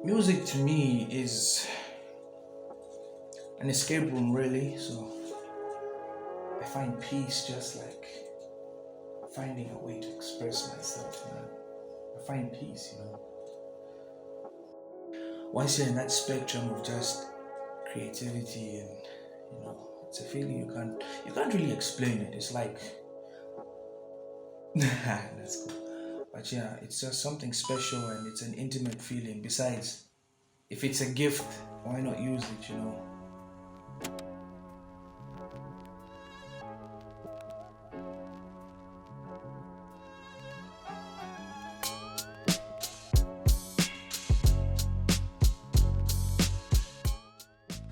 Music to me is an escape room, really. So I find peace just like finding a way to express myself. I find peace. Once you're in that spectrum of just creativity and it's a feeling you can't really explain it. It's like that's cool. But yeah, it's just something special and it's an intimate feeling. Besides, if it's a gift, why not use it?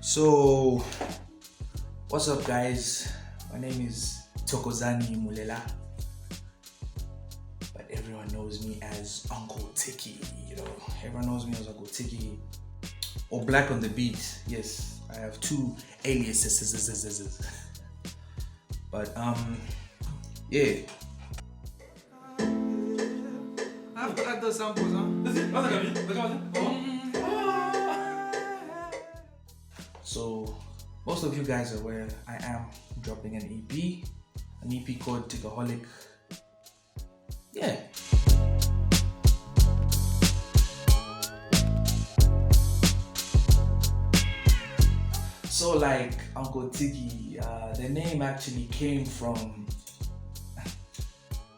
So, what's up, guys? My name is Tokozani Mulela, but everyone knows me as Uncle Ticky. Everyone knows me as Uncle Ticky or Black on the Beat. Yes, I have two aliases. But yeah. I've got those samples, huh? So, most of you guys are aware I am dropping an EP called Tickaholic. Yeah. So, like Uncle Ticky, the name actually came from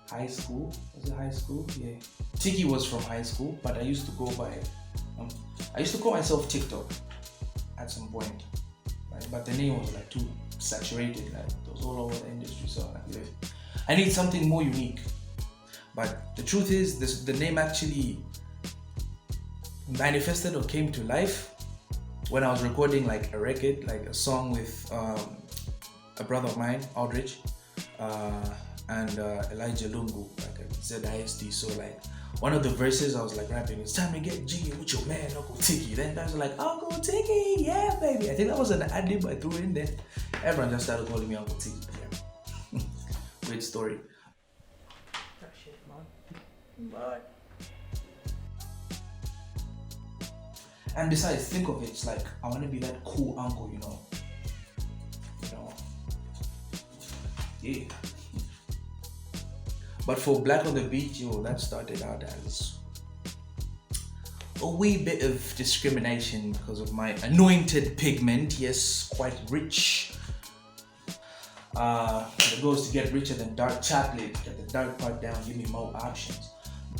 high school. Was it high school? Yeah. Ticky was from high school, but I used to go by. I used to call myself TikTok at some point, right? But the name was like too saturated, like it was all over the industry. So I need something more unique. But the truth is, the name actually manifested or came to life when I was recording like a record, like a song with a brother of mine, Aldrich, and Elijah Lungu, like a ZISD. So like one of the verses I was like rapping, it's time to get jiggy with your man, Uncle Ticky. Then guys were like, Uncle Ticky, yeah, baby. I think that was an ad-lib I threw in there. Everyone just started calling me Uncle Ticky. Yeah. Weird story. That shit, man. Bye. And besides, think of it, it's like, I want to be that cool uncle, Yeah. But for Black on the Beat, that started out as a wee bit of discrimination because of my anointed pigment. Yes, quite rich. The goal is to get richer than dark chocolate. Get the dark part down, give me more options.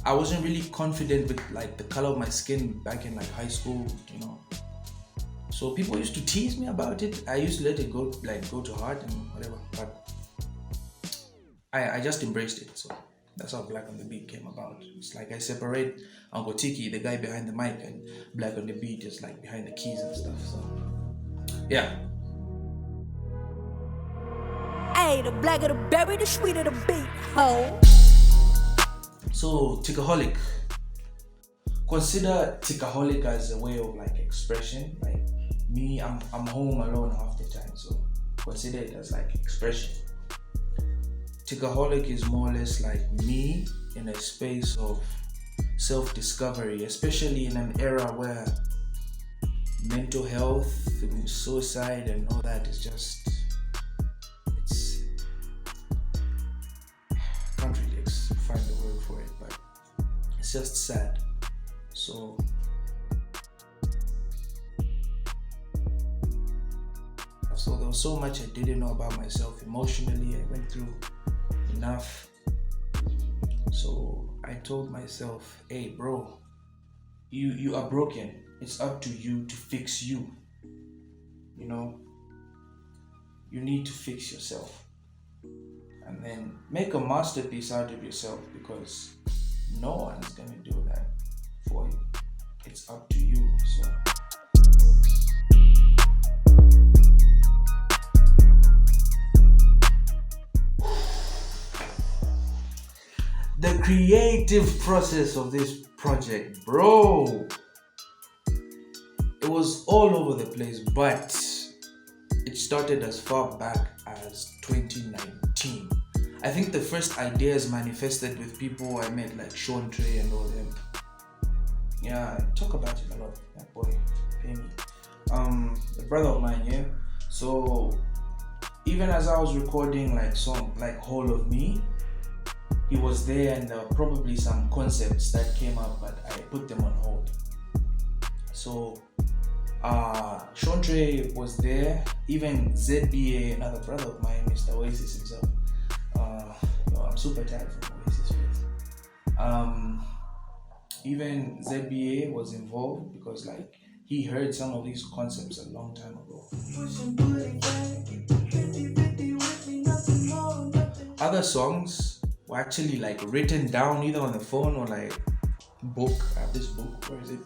I wasn't really confident with like the color of my skin back in like high school, So people used to tease me about it. I used to let it go to heart and whatever. But I just embraced it. So that's how Black on the Beat came about. It's like I separate Uncle Ticky, the guy behind the mic, and Black on the Beat is like behind the keys and stuff. So yeah. Hey, the blacker the berry, the sweeter the beat, ho. So Tickaholic. Consider Tickaholic as a way of like expression. Like me, I'm home alone half the time, so consider it as like expression. Tickaholic is more or less like me in a space of self-discovery, especially in an era where mental health, suicide and all that is just, I can't really find the word for it, but it's just sad. So there was so much I didn't know about myself emotionally. I went through enough. So I told myself, hey bro, you are broken. It's up to you to fix you. You need to fix yourself. And then make a masterpiece out of yourself, because no one's gonna do that for you. It's up to you. So the creative process of this project, bro, it was all over the place, but it started as far back as 2019. I think the first ideas manifested with people I met, like Sean Trey and all them. Yeah, I talk about it a lot. That boy, Femi. A brother of mine, yeah. So even as I was recording like song like Whole of Me, he was there, and there were probably some concepts that came up, but I put them on hold. So Shontre was there, even ZBA, another brother of mine, Mr. Oasis himself. I'm super tired from Oasis. Even ZBA was involved because like he heard some of these concepts a long time ago. Other songs were actually like written down either on the phone or like book. I have this book, where is it?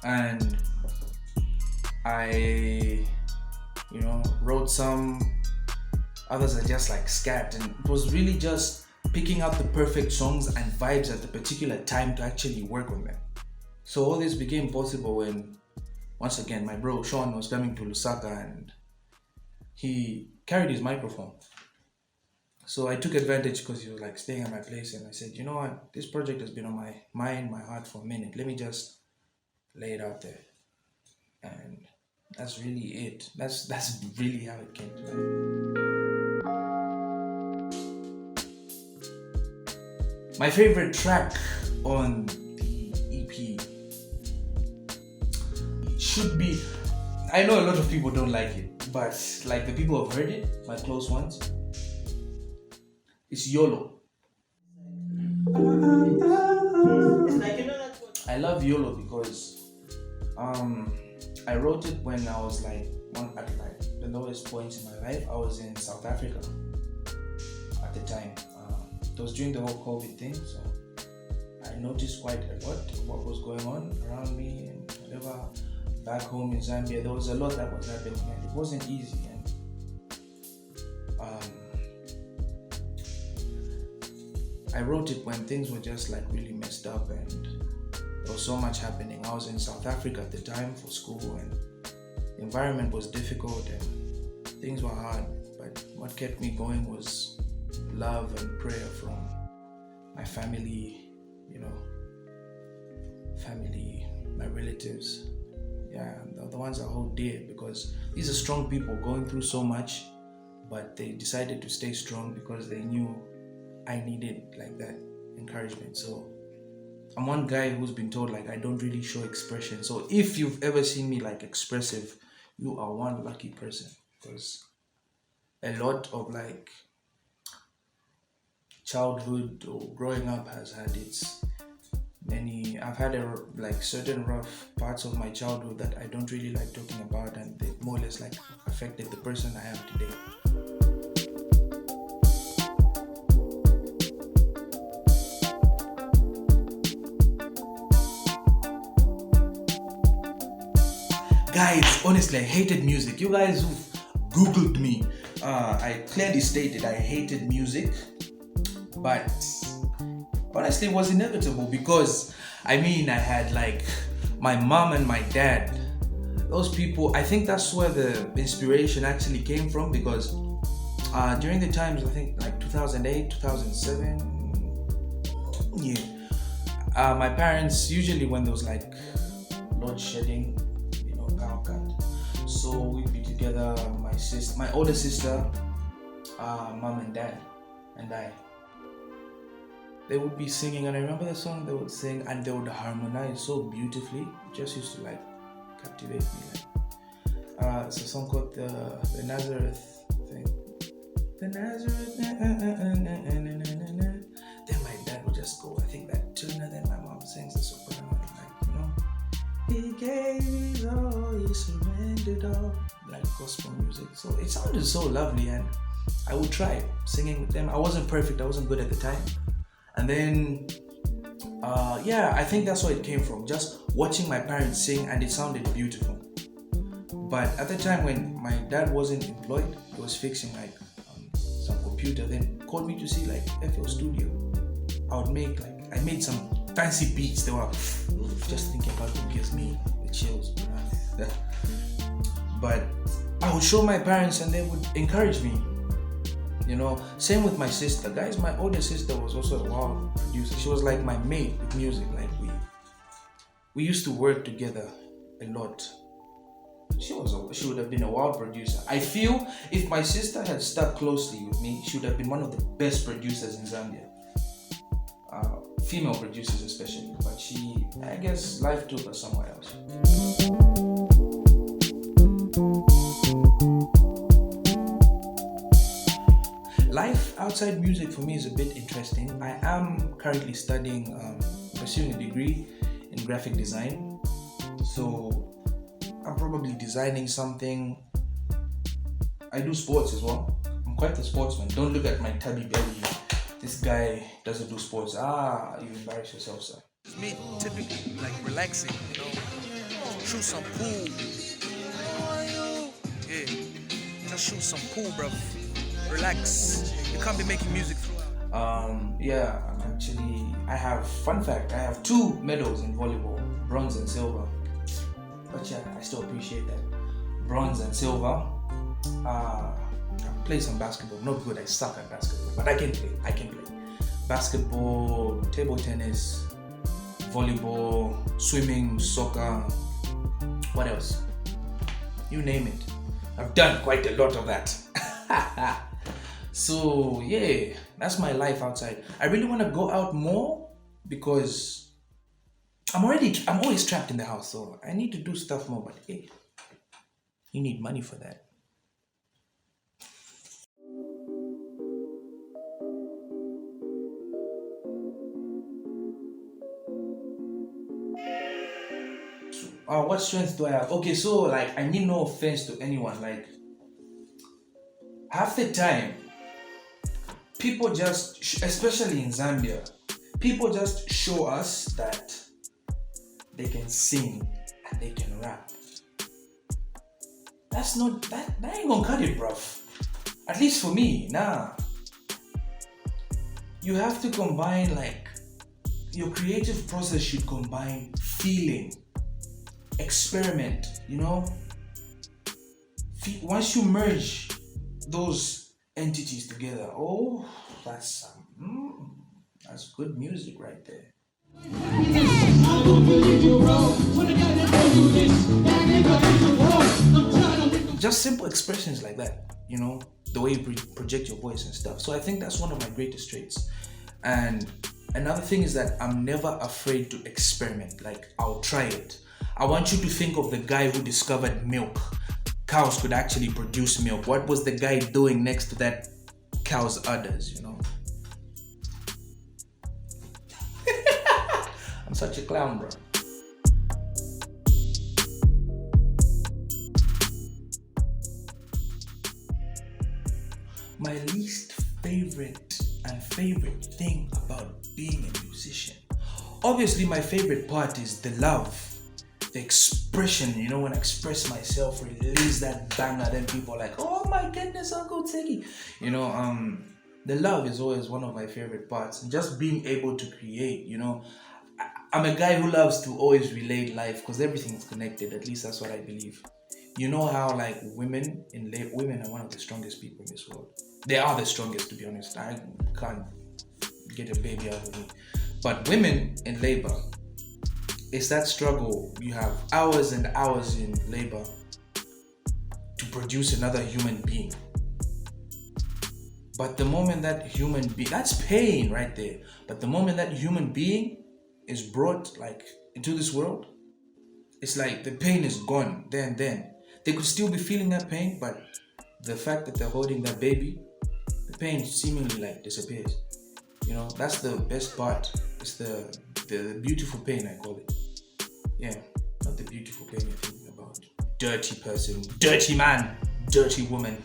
And I, wrote some. Others are just like scat, and it was really just picking out the perfect songs and vibes at the particular time to actually work on them. So all this became possible when, once again, my bro Sean was coming to Lusaka and he carried his microphone. So I took advantage because he was like staying at my place, and I said, you know what, this project has been on my mind, my heart for a minute. Let me just lay it out there. And that's really it. That's really how it came to life. My favorite track on the EP should be, I know a lot of people don't like it, but like the people who have heard it, my close ones, it's YOLO. I love YOLO because I wrote it when I was like at like the lowest points in my life. I was in South Africa at the time. It was during the whole COVID thing, so I noticed quite a lot of what was going on around me and whatever. Back home in Zambia, there was a lot that was happening, and it wasn't easy. And I wrote it when things were just like really messed up, and there was so much happening. I was in South Africa at the time for school, and the environment was difficult and things were hard. But what kept me going was love and prayer from my family, my relatives, the ones I hold dear, because these are strong people going through so much, but they decided to stay strong because they knew I needed like that encouragement. So I'm one guy who's been told like I don't really show expression. So if you've ever seen me like expressive, you are one lucky person, because a lot of like childhood or growing up has had its I've had certain rough parts of my childhood that I don't really like talking about, and they more or less like affected the person I am today. Guys, honestly, I hated music. You guys who've Googled me, I clearly stated I hated music, but honestly it was inevitable because I had like my mom and my dad. Those people, I think that's where the inspiration actually came from, because during the times, I think like 2008, 2007, my parents, usually when there was like load shedding, power cut, so we'd be together, my older sister, mom and dad, and I. They would be singing, and I remember the song they would sing, and they would harmonize so beautifully. It just used to like captivate me. Like it's a song called the Nazareth thing. The Nazareth. Then my dad would just go, I think that tune, and then my mom sings the soprano, he gave his all, he surrendered all, like gospel music. So it sounded so lovely, and I would try singing with them. I wasn't perfect, I wasn't good at the time. And then, I think that's where it came from. Just watching my parents sing, and it sounded beautiful. But at the time when my dad wasn't employed, he was fixing like some computer. Then called me to see like FL Studio. I made some fancy beats. They were just thinking about them gives me the chills. But I would show my parents, and they would encourage me. You know, same with my sister. Guys, my older sister was also a wild producer. She was like my mate with music. Like we used to work together a lot. She would have been a wild producer. I feel if my sister had stuck closely with me, she would have been one of the best producers in Zambia. Female producers especially, but I guess life took her somewhere else. Life outside music for me is a bit interesting. I am currently pursuing a degree in graphic design. So I'm probably designing something. I do sports as well. I'm quite a sportsman. Don't look at my tubby belly. This guy doesn't do sports. You embarrass yourself, sir. It's me typically like relaxing, shoot some pool. Yeah, just shoot some pool, bro. Relax. You can't be making music throughout. I have, fun fact, I have 2 medals in volleyball, bronze and silver. But yeah, I still appreciate that. Bronze and silver. I play some basketball. Not good, I suck at basketball, but I can play. Basketball, table tennis, volleyball, swimming, soccer. What else? You name it. I've done quite a lot of that. So yeah, that's my life outside. I really want to go out more because I'm always trapped in the house, so I need to do stuff more, but hey, you need money for that. What strengths do I have? Okay, so like, I mean no offense to anyone, like half the time people just, especially in Zambia, people just show us that they can sing and they can rap. That ain't gonna cut it, bruv. At least for me, nah. You have to combine, like, your creative process should combine feeling, experiment, once you merge those entities together, that's good music right there. Just simple expressions like that, the way you project your voice and stuff. So I think that's one of my greatest traits. And another thing is that I'm never afraid to experiment. Like, I'll try it. I want you to think of the guy who discovered milk. Cows could actually produce milk. What was the guy doing next to that cow's udders, I'm such a clown, bro. My least favorite thing about being a musician. Obviously, my favorite part is the love, the expression, when I express myself, release that banger, then people are like, oh my goodness, Uncle Ticky. The love is always one of my favorite parts. Just being able to create, I'm a guy who loves to always relate life because everything is connected. At least that's what I believe. You know how like women are one of the strongest people in this world. They are the strongest, to be honest. I can't get a baby out of me. But women in labor, it's that struggle. You have hours and hours in labor to produce another human being. But the moment that human being, that's pain right there. But the moment that human being is brought like into this world, it's like the pain is gone. Then they could still be feeling that pain, but the fact that they're holding that baby, the pain seemingly like disappears. That's the best part. It's the beautiful pain, I call it. Yeah, not the beautiful pain you're thinking about. Dirty person, dirty man, dirty woman.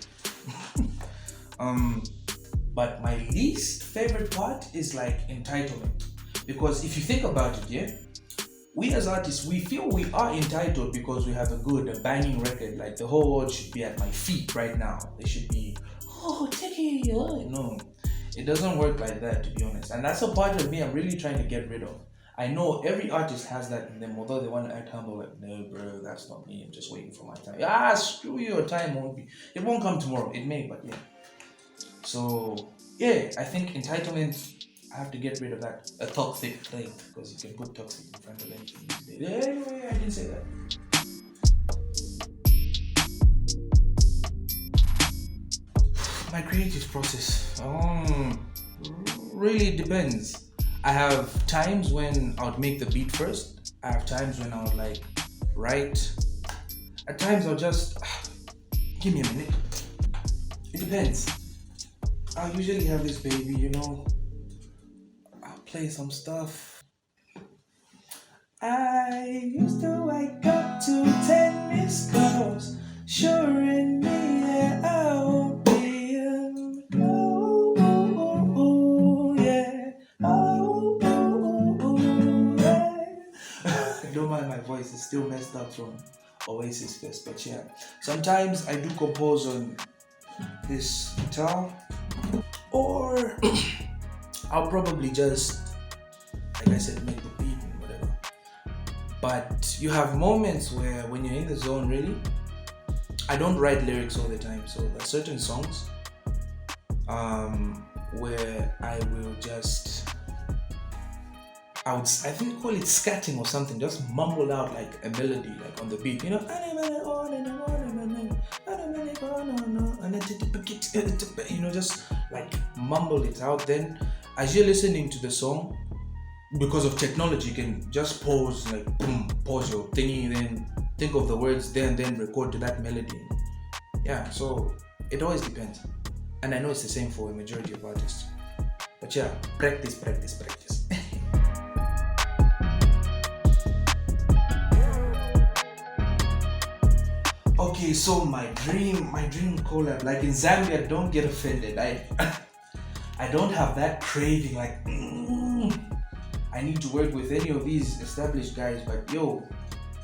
But my least favorite part is like entitlement. Because if you think about it, yeah, we as artists, we feel we are entitled because we have a banging record. Like the whole world should be at my feet right now. They should be, oh, Ticky, no. It doesn't work like that, to be honest. And that's a part of me I'm really trying to get rid of. I know every artist has that in them, although they want to act humble, like, no, bro, that's not me. I'm just waiting for my time. Screw you, your time won't be. It won't come tomorrow. It may, but yeah. So yeah, I think entitlement. I have to get rid of that. A toxic trait, because you can put toxic in front of anything these days. Yeah, anyway, I can say that. My creative process. Really depends. I have times when I would make the beat first. I have times when I would like write. At times I'll just give me a minute. It depends. I usually have this baby, you know. I'll play some stuff. I used to wake up to 10 missed calls, assuring me that I won't be yeah. Don't mind my voice, it's still messed up from Oasis Fest, but yeah. Sometimes I do compose on this guitar, or I'll probably just, like I said, make the beat and whatever. But you have moments where when you're in the zone, really, I don't write lyrics all the time, so there are certain songs where I will just, I think call it scatting or something, just mumble out like a melody, like on the beat, you know, and then, you know, just like mumble it out. Then as you're listening to the song, because of technology, you can just pause, like boom, pause your thingy, then think of the words there and then record to that melody. Yeah, so it always depends. And I know it's the same for a majority of artists. But yeah, practice. Okay, so my dream collab, like in Zambia, don't get offended. I don't have that craving, like I need to work with any of these established guys, but yo,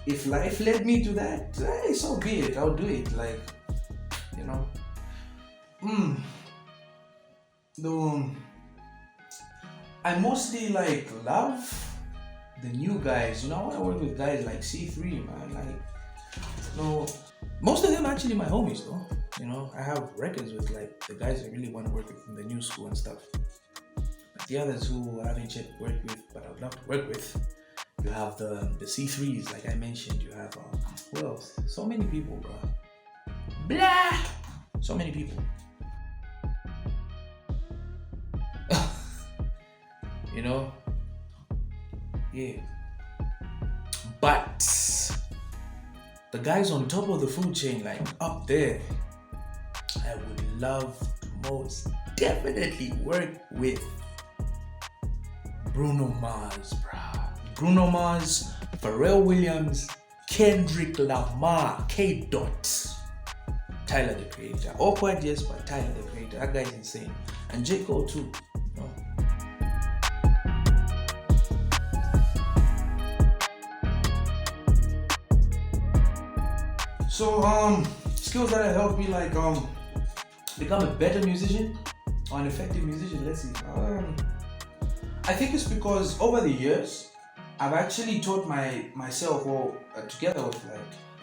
if life led me to that, so be it, I'll do it, like, you know. I mostly like love the new guys, you know. I want to work with guys like C3, man, like, no, most of them actually my homies though, you know. I have records with like the guys I really want to work with from the new school and stuff. But the others who I haven't yet worked with, but I would love to work with, you have the C3s, like I mentioned. You have who else? So many people, bro. Blah! So many people. You know? Yeah. But the guys on top of the food chain, like up there, I would love to most definitely work with Bruno Mars, bruh. Bruno Mars, Pharrell Williams, Kendrick Lamar, K. Dot, Tyler the Creator. Awkward, yes, but Tyler the Creator. That guy's insane. And J. Cole too. You know? So skills that have helped me like become a better musician or an effective musician. Let's see. I think it's because over the years I've actually taught myself, or together with like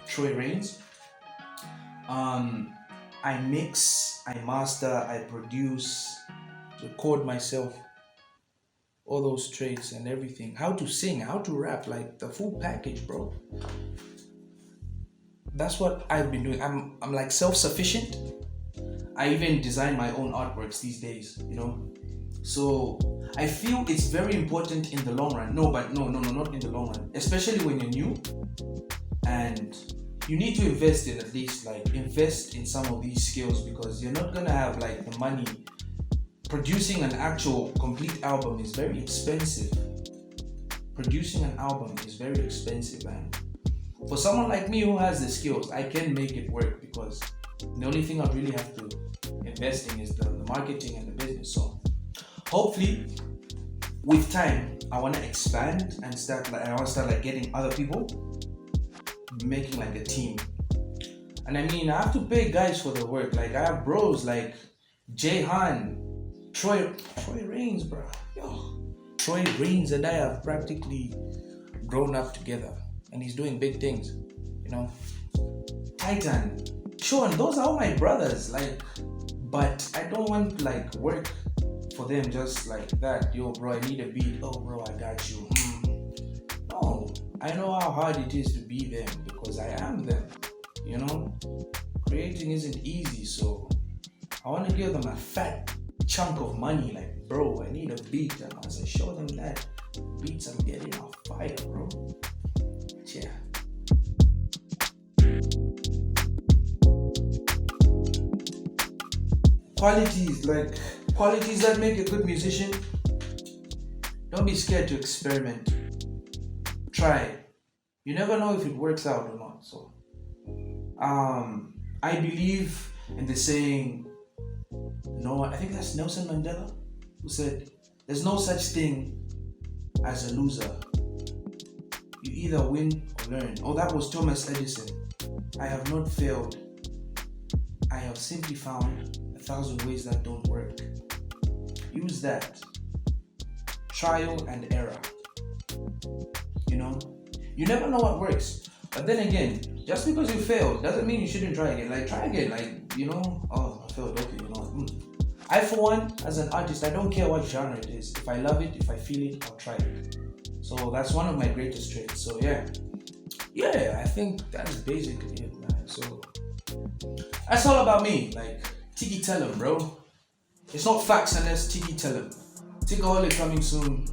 Troy Rains. I mix, I master, I produce, record myself. All those traits and everything. How to sing, how to rap, like the full package, bro. That's what I've been doing. I'm like self-sufficient. I even design my own artworks these days, you know. So I feel it's very important in the long run. No, not in the long run. Especially when you're new, and you need to invest in some of these skills, because you're not gonna have like the money. Producing an actual complete album is very expensive. And for someone like me who has the skills, I can make it work, because the only thing I really have to invest in is the marketing and the business. So hopefully with time I want to expand and start getting other people, making like a team. And I mean, I have to pay guys for the work. Like I have bros like Jay Han, Troy Rains, bro. Yo, Troy Rains and I have practically grown up together, and he's doing big things, you know. Titan, Sean, those are all my brothers. Like But I don't want like work for them just like that. Yo, bro, I need a beat. Oh, bro, I got you. No, I know how hard it is to be them because I am them. You know, creating isn't easy, so I want to give them a fat chunk of money. Like, bro, I need a beat, and as I show them that beats I'm getting are fire, bro. Yeah. Qualities that make a good musician. Don't be scared to experiment. Try. You never know if it works out or not. So, I believe in the saying. No, I think that's Nelson Mandela who said, "There's no such thing as a loser. You either win or learn." Oh, that was Thomas Edison. I have not failed. I have simply found 1,000 ways that don't work. Use that. Trial and error. You know? You never know what works. But then again, just because you failed doesn't mean you shouldn't try again. Like, try again. Like, you know, oh, I failed. Okay, you know. I, for one, as an artist, I don't care what genre it is. If I love it, if I feel it, I'll try it. So that's one of my greatest traits. So yeah, I think that's basically it, man. So that's all about me. Like, Ticky tell him, bro. It's not facts unless Ticky tell him. Tickaholic coming soon.